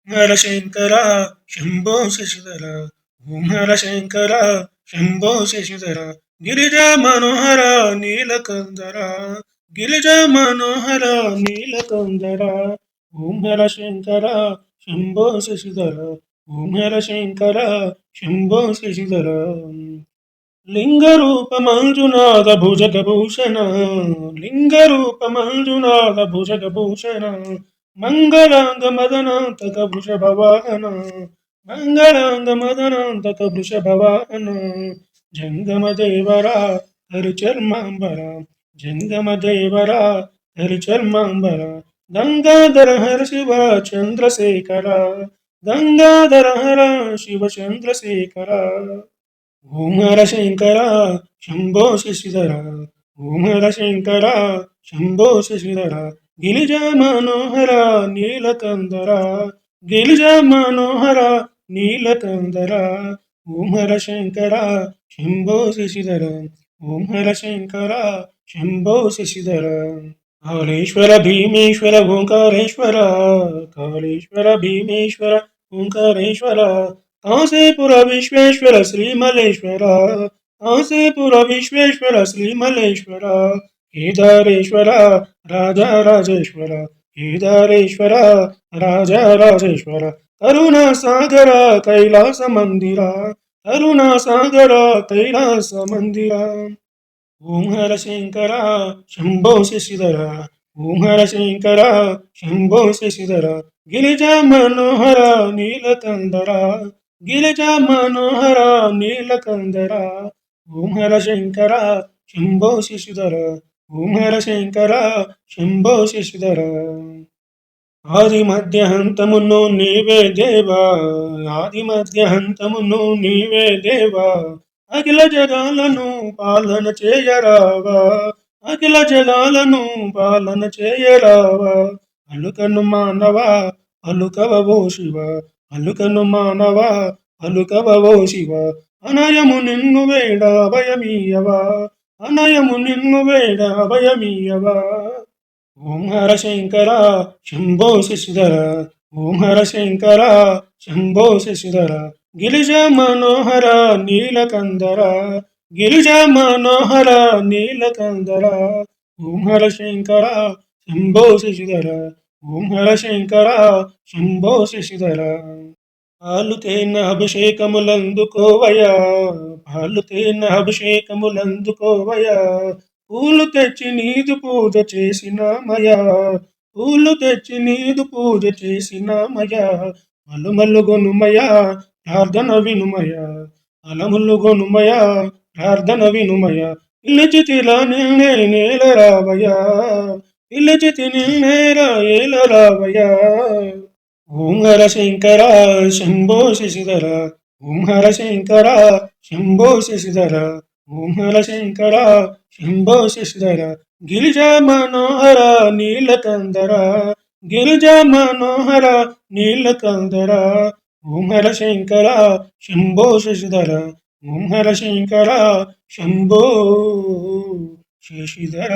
హర శంకర శంభో శశిధర ఓం హర శంకర శంభో శశిధర గిరిజ మనోహర నీలకందర గిరిజ మనోహర నీలకందర ఓం హర శంకర శంభో శశిధర ఓం హర శంకర శంభో శశిధర లింగరూపమంజునాథ భుజగభూషణ లింగరూపమంజునాథ భుజగభూషణ మంగళాంగ మదనాంతక వృషభవాహన మంగళాంగ మదనాంతక వృషభవాహన జంగమ దేవర హరిచర్మాంబర జంగమ దేవర హరిచర్మాంబర గంగాధర హర శివ చంద్రశేఖర గంగాధర హర శివ చంద్రశేఖర ఓం హర శంకర శంభో శశిధర ఓం హర శంకర శంభో శశిధర గిరిజ మనోహర నీలకందర గిరిజ మనోహర నీలకందర ఓం హర శంకర శంభో శశిధర ఓం హర శంకర శంభో శశిధర కాళేశ్వర భీమేశ్వర ఓంకారేశ్వర కాళేశ్వర భీమేశ్వర ఓంకారేశ్వర కాశీపుర విశ్వేశ్వర శ్రీమలేశ్వర కాశీపుర విశ్వేశ్వర శ్రీమలేశ్వర కేదారేశ్వర రాజరాజేశ్వర కేదారేశ్వర రాజరాజేశ్వర కరుణా సాగర కైలాస మందిర కరుణా సాగర కైలాస మందిర ఓం హర శంకర శంభో శశిధర ఓం హర శంకర శంభో శశిధర గిరిజ మనోహర నీలకందర గిరిజ మనోహర నీలకందర ఓం హర శంకర శంభో శశిధర ఓం హర శంకర శంభో శశిధర ఆది మధ్యంతమును నీవే దేవా ఆది మధ్యంతమును నీవే దేవా అఖిల జగాలను పాలన చేయరావా అఖిల జగాలను పాలన చేయరావా అలుకను మానవా అలుకవో శివ అలుకను మానవా అలుకవో శివ అనయము నిన్ను వేడ భయమీయవా అనయము నిన్ను వేడ భయమీయవా ఓం హర శంకర శంభో శశిధర ఓం హర శంకర శంభో శశిధర గిరిజ మనోహర నీలకందర గిరిజ మనోహర నీలకందర ఓం హర శంకర శంభో శశిధర ఓం హర శంకర శంభో శశిధర పాలుతేన అభిషేకములందుకోవయా పాలుతేన అభిషేకములందుకోవయా పూలు తెచ్చి నీదు పూజ చేసినామయా పూలు తెచ్చి నీదు పూజ చేసినామయా అలుమల్లుగొనుమయా ప్రార్థన వినుమయ అలములుగొనుమయ ప్రార్థన వినుమయ పిలిచితిలా నిన్నే నేల రావయా పిలిచితి నిన్నేరా ఏల రావయా ఓం హర శంకర శంభో శశిధర ఓం హర శంకర శంభో శశిధర ఓం హర శంకర శంభో శశిధర గిరిజ మనోహర నీలకందర గిరిజ మనోహర నీలకందర ఓం హర శంకర శంభో శశిధర ఓం హర శంకర శంభో శశిధర